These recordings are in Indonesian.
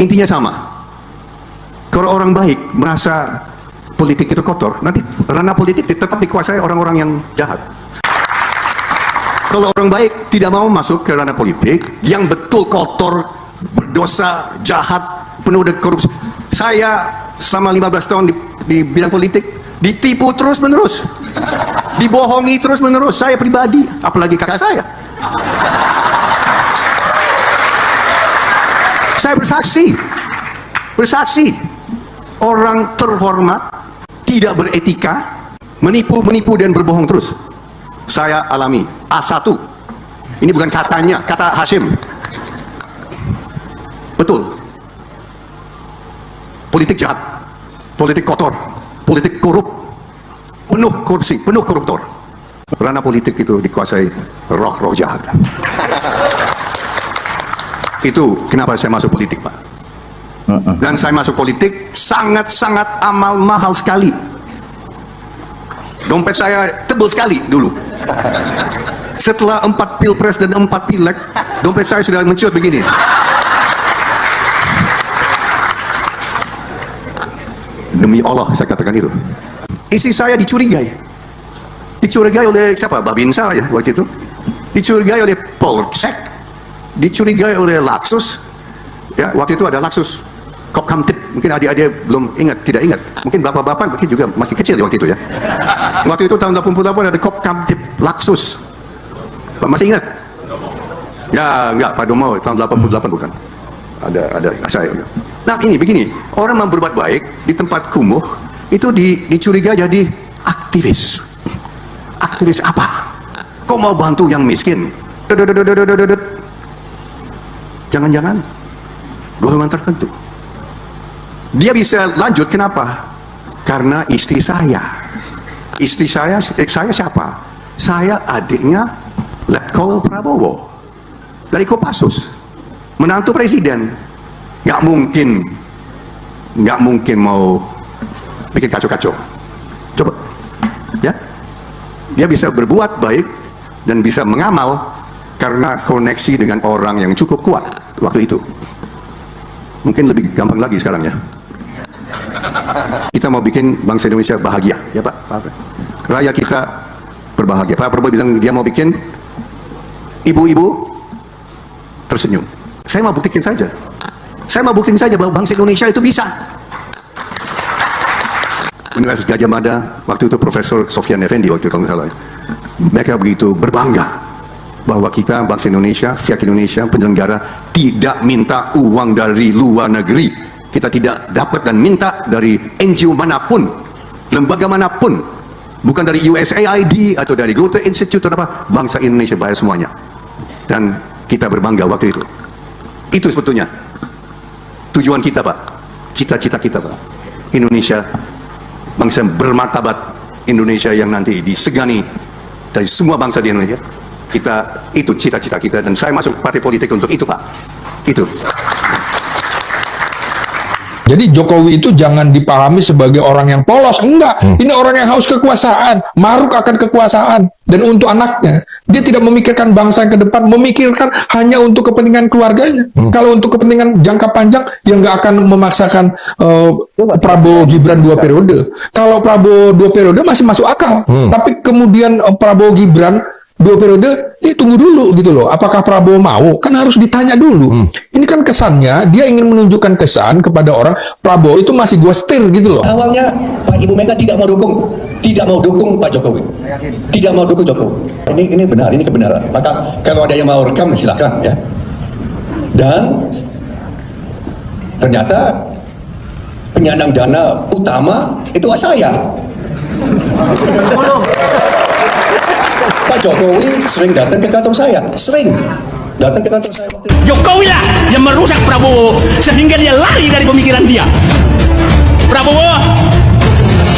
Intinya sama. Kalau orang baik merasa politik itu kotor, nanti ranah politik tetap dikuasai orang-orang yang jahat. Kalau orang baik tidak mau masuk ke ranah politik yang betul kotor, berdosa, jahat, penuh dengan korupsi. Saya selama 15 tahun di bidang politik ditipu terus-menerus, dibohongi terus-menerus. Saya pribadi, apalagi kakak saya. Saya bersaksi, orang terhormat, tidak beretika, menipu dan berbohong terus. Saya alami A1. Ini bukan katanya, kata Hashim. Betul. Politik jahat, politik kotor, politik korup, penuh korupsi, penuh koruptor. Ranah politik itu dikuasai roh-roh jahat. Itu kenapa saya masuk politik, Pak. Dan saya masuk politik sangat-sangat amal mahal sekali. Dompet saya tebal sekali dulu. Setelah 4 pilpres dan 4 pileg, dompet saya sudah mencuat begini. Demi Allah saya katakan itu. Istri saya dicurigai oleh siapa? Babinsa ya waktu itu. Dicurigai oleh Polsek, dicurigai oleh Laksus. Ya, waktu itu ada Laksus Kopkamtib, mungkin adik-adik belum ingat, tidak ingat. Mungkin bapak-bapak mungkin juga masih kecil ya waktu itu ya. Waktu itu tahun 88 ada Kopkamtib Laksus. Pak masih ingat? Ya, enggak, Pak Domo tahun 88 bukan. Ada saya. Nah, ini begini, orang mau berbuat baik di tempat kumuh itu dicurigai jadi aktivis. Aktivis apa? Kau mau bantu yang miskin? Jangan-jangan golongan tertentu. Dia bisa lanjut, kenapa? Karena istri saya. Istri saya siapa? Saya adiknya Letkol Prabowo dari Kopassus, menantu presiden. Nggak mungkin mau bikin kacau-kacau. Coba, ya? Dia bisa berbuat baik dan bisa mengamal karena koneksi dengan orang yang cukup kuat waktu itu. Mungkin lebih gampang lagi sekarang ya. Kita mau bikin bangsa Indonesia bahagia, ya Pak. Rakyat kita berbahagia. Pak Prabowo bilang dia mau bikin ibu-ibu tersenyum. Saya mau buktikan saja. Saya mau buktiin saja bahwa bangsa Indonesia itu bisa. Universitas Gajah Mada, waktu itu Profesor Sofyan Effendi waktu itu kalau nggak salah. Mereka begitu berbangga bahwa kita bangsa Indonesia, pihak Indonesia, penyelenggara tidak minta uang dari luar negeri. Kita tidak dapat dan minta dari NGO manapun, lembaga manapun, bukan dari USAID atau dari Goethe Institute atau apa. Bangsa Indonesia bayar semuanya, dan kita berbangga waktu itu. Itu sebetulnya tujuan kita, Pak. Cita-cita kita, Pak. Indonesia, bangsa bermartabat, Indonesia yang nanti disegani dari semua bangsa di Indonesia. Itu cita-cita kita, dan saya masuk partai politik untuk itu, Pak. Itu. Jadi Jokowi itu jangan dipahami sebagai orang yang polos, enggak. Ini orang yang haus kekuasaan, maruk akan kekuasaan, dan untuk anaknya. Dia tidak memikirkan bangsa yang ke depan, memikirkan hanya untuk kepentingan keluarganya. Kalau untuk kepentingan jangka panjang, ya nggak akan memaksakan Prabowo Gibran 2 periode. Kalau Prabowo 2 periode masih masuk akal, tapi kemudian Prabowo Gibran 2 periode, ini tunggu dulu gitu loh. Apakah Prabowo mau? Kan harus ditanya dulu. Ini kan kesannya, dia ingin menunjukkan kesan kepada orang, Prabowo itu masih gua setir gitu loh. Awalnya Pak Ibu Mega tidak mau dukung Pak Jokowi. Tidak mau dukung Jokowi. Ini benar, ini kebenaran. Maka kalau ada yang mau rekam, silakan ya. Dan ternyata penyandang dana utama itu saya. Pak Jokowi sering datang ke kantor saya, Jokowi lah yang merusak Prabowo sehingga dia lari dari pemikiran dia. Prabowo,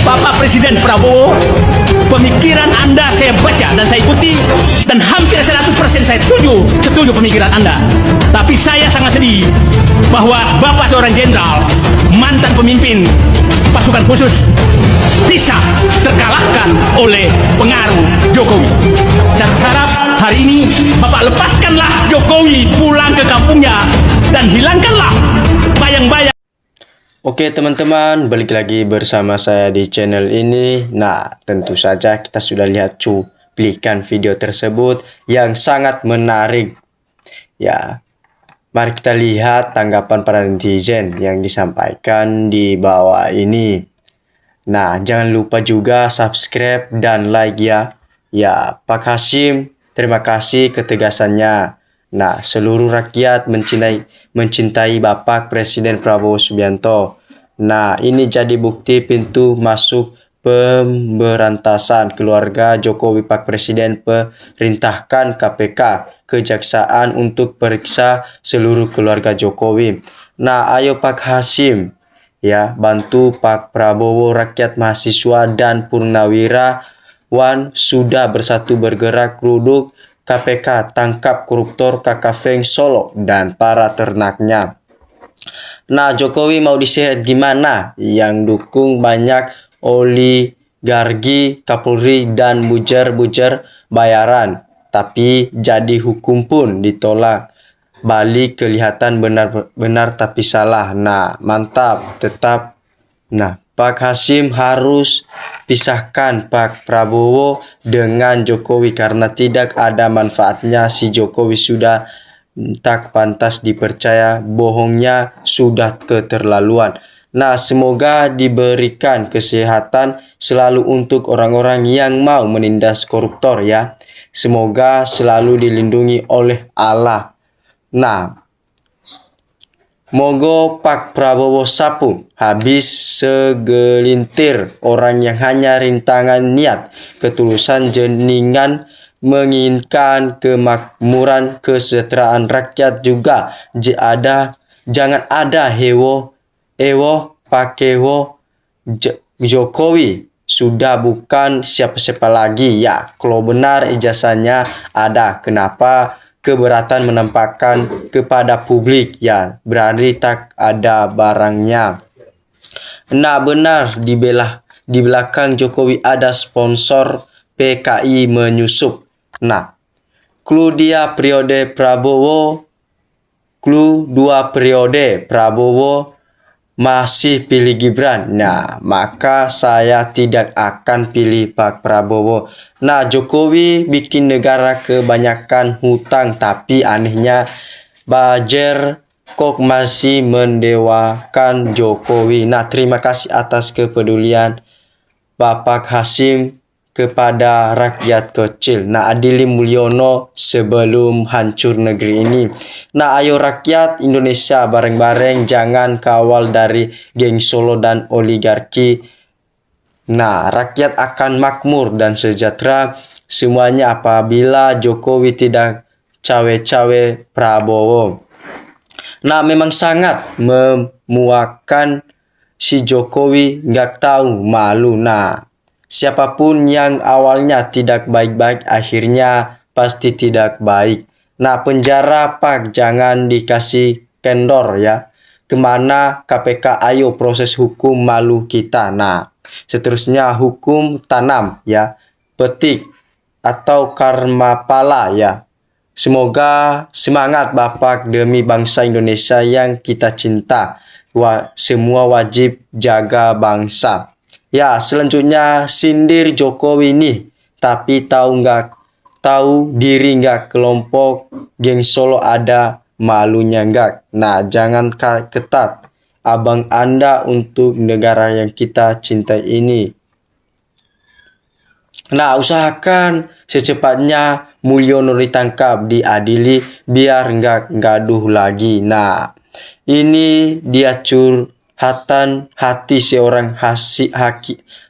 Bapak Presiden Prabowo, pemikiran Anda saya baca dan saya ikuti, dan hampir 100% saya setuju pemikiran Anda. Tapi saya sangat sedih bahwa Bapak seorang jenderal, mantan pemimpin pasukan khusus, bisa terkalahkan oleh pengaruh Jokowi. Saya harap hari ini Bapak lepaskanlah Jokowi pulang ke kampungnya dan hilangkanlah bayang Oke teman-teman, balik lagi bersama saya di channel ini. Nah, tentu saja kita sudah lihat cuplikan video tersebut yang sangat menarik. Ya, mari kita lihat tanggapan para netizen yang disampaikan di bawah ini. Nah, jangan lupa juga subscribe dan like ya. Ya, Pak Hasyim, terima kasih ketegasannya. Nah, seluruh rakyat mencintai Bapak Presiden Prabowo Subianto. Nah, ini jadi bukti pintu masuk pemberantasan keluarga Jokowi. Pak Presiden perintahkan KPK, Kejaksaan untuk periksa seluruh keluarga Jokowi. Nah, ayo Pak Hasyim, ya, bantu Pak Prabowo, rakyat, mahasiswa, dan purnawirawan sudah bersatu bergerak kerudung KPK, tangkap koruptor Kakak Feng Solo dan para ternaknya. Nah, Jokowi mau diseret gimana? Yang dukung banyak oligarki, Kapolri, dan bujer-bujer bayaran. Tapi jadi hukum pun ditolak. Balik kelihatan benar-benar tapi salah. Nah, mantap, tetap. Nah, Pak Hasyim harus pisahkan Pak Prabowo dengan Jokowi karena tidak ada manfaatnya. Si Jokowi sudah tak pantas dipercaya, bohongnya sudah keterlaluan. Nah, semoga diberikan kesehatan selalu untuk orang-orang yang mau menindas koruptor ya. Semoga selalu dilindungi oleh Allah. Nah, moga Pak Prabowo sapu habis segelintir orang yang hanya rintangan niat, ketulusan, jeningan menginginkan kemakmuran, kesejahteraan rakyat juga. Jangan ada ewo pakewo Jokowi sudah bukan siapa-siapa lagi ya. Kalau benar ijazahnya ada, kenapa keberatan menampakkan kepada publik ya, berarti tak ada barangnya. Nah, benar di belakang Jokowi ada sponsor PKI menyusup. Nah, clue 2 periode Prabowo masih pilih Gibran. Nah, maka saya tidak akan pilih Pak Prabowo. Nah, Jokowi bikin negara kebanyakan hutang, tapi anehnya Bajer kok masih mendewakan Jokowi. Nah, terima kasih atas kepedulian Bapak Hasyim kepada rakyat kecil. Nah, Adili Mulyono sebelum hancur negeri ini. Nah, ayo rakyat Indonesia bareng-bareng, jangan kawal dari geng Solo dan oligarki. Nah, rakyat akan makmur dan sejahtera semuanya apabila Jokowi tidak cawe-cawe Prabowo. Nah, memang sangat memuakkan si Jokowi nggak tahu malu. Nah, siapapun yang awalnya tidak baik-baik akhirnya pasti tidak baik. Nah, penjara Pak, jangan dikasih kendor ya. Kemana KPK? Ayo proses hukum, malu kita. Nah, seterusnya hukum tanam ya, petik atau karma pala ya. Semoga semangat Bapak demi bangsa Indonesia yang kita cinta. Semua wajib jaga bangsa. Ya, selanjutnya sindir Jokowi nih, tapi tahu diri nggak, kelompok geng Solo ada malunya nggak. Nah, jangan ketat abang Anda untuk negara yang kita cintai ini. Nah, usahakan secepatnya Mulyono ditangkap, diadili biar nggak gaduh lagi. Nah, ini dia curhatan hati seorang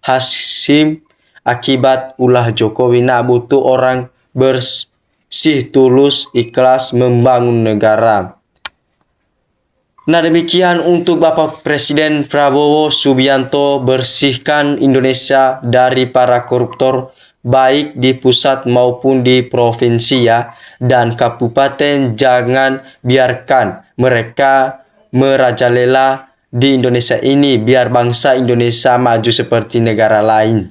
Hasyim akibat ulah Jokowi. Nah, butuh orang bersih, tulus, ikhlas membangun negara. Nah, demikian untuk Bapak Presiden Prabowo Subianto, bersihkan Indonesia dari para koruptor baik di pusat maupun di provinsi ya, dan kabupaten. Jangan biarkan mereka merajalela di Indonesia ini, biar bangsa Indonesia maju seperti negara lain.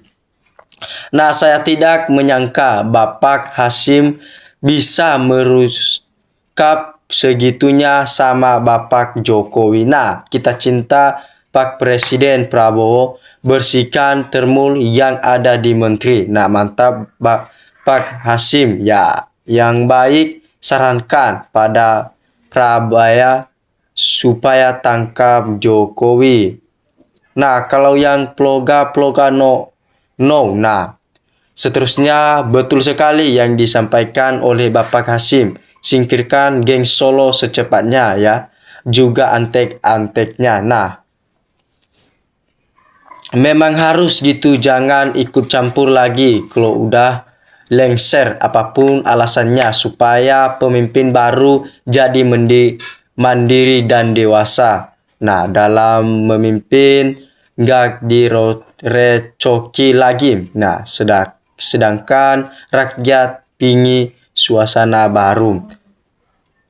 Nah, saya tidak menyangka Bapak Hasyim bisa meruskap segitunya sama Bapak Jokowi. Nah, kita cinta Pak Presiden Prabowo, bersihkan termul yang ada di menteri. Nah, mantap Pak Hasim ya. Yang baik sarankan pada Prabaya supaya tangkap Jokowi. Nah, kalau yang ploga-ploga no. Nah, seterusnya betul sekali yang disampaikan oleh Bapak Hasim. Singkirkan geng Solo secepatnya ya. Juga antek-anteknya. Nah, memang harus gitu, jangan ikut campur lagi kalau udah lengser apapun alasannya, supaya pemimpin baru jadi mandiri dan dewasa. Nah, dalam memimpin nggak direcoki lagi. Nah, sedangkan rakyat pingin suasana baru.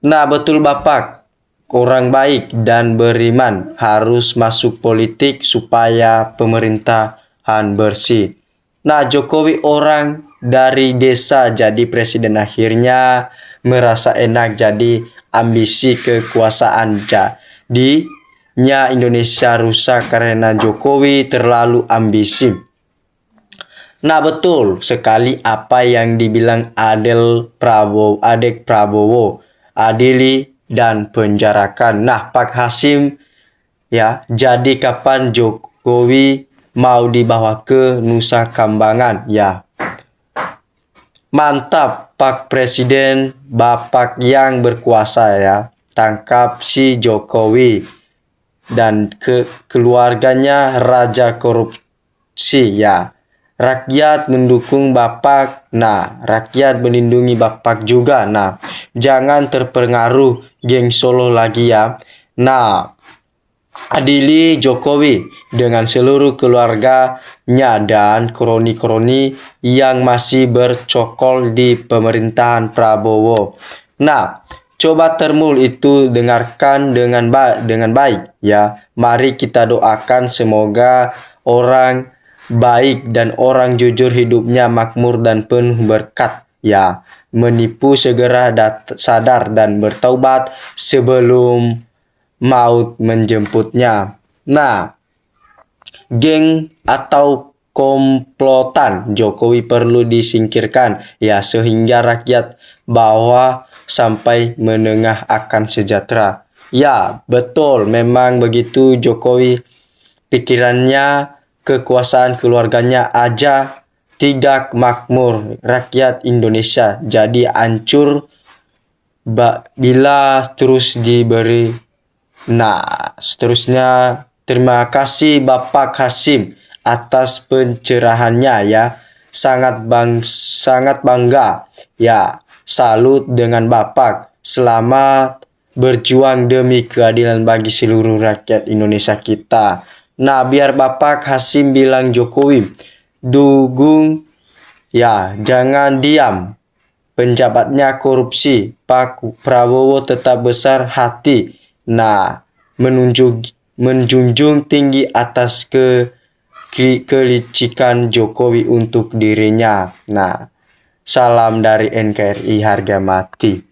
Nah, betul Bapak, orang baik dan beriman harus masuk politik supaya pemerintahan bersih. Nah, Jokowi orang dari desa jadi presiden, akhirnya merasa enak jadi ambisi kekuasaan. Jadinya Indonesia rusak karena Jokowi terlalu ambisi. Nah, betul sekali apa yang dibilang Adek Prabowo, adili dan penjarakan. Nah, Pak Hasim ya, jadi kapan Jokowi mau dibawa ke Nusa Kambangan ya. Mantap Pak Presiden, Bapak yang berkuasa ya. Tangkap si Jokowi dan keluarganya raja korupsi ya. Rakyat mendukung Bapak. Nah, rakyat melindungi Bapak juga. Nah, jangan terpengaruh geng Solo lagi ya. Nah, adili Jokowi dengan seluruh keluarganya dan kroni-kroni yang masih bercokol di pemerintahan Prabowo. Nah, coba termul itu dengarkan dengan baik ya. Mari kita doakan semoga orang baik dan orang jujur hidupnya makmur dan penuh berkat ya. Menipu segera sadar dan bertaubat sebelum maut menjemputnya. Nah, geng atau komplotan Jokowi perlu disingkirkan ya, sehingga rakyat bawah sampai menengah akan sejahtera. Ya, betul, memang begitu Jokowi pikirannya, kekuasaan keluarganya aja tidak makmur, rakyat Indonesia jadi hancur bila terus diberi. Nah, seterusnya terima kasih Bapak Hasim atas pencerahannya ya. Sangat bangga ya. Salut dengan Bapak. Selamat berjuang demi keadilan bagi seluruh rakyat Indonesia kita. Nah, biar Bapak Hasim bilang Jokowi dukung ya, jangan diam. Penjabatnya korupsi, Pak Prabowo tetap besar hati. Nah, menjunjung tinggi atas kelicikan Jokowi untuk dirinya. Nah, salam dari NKRI harga mati.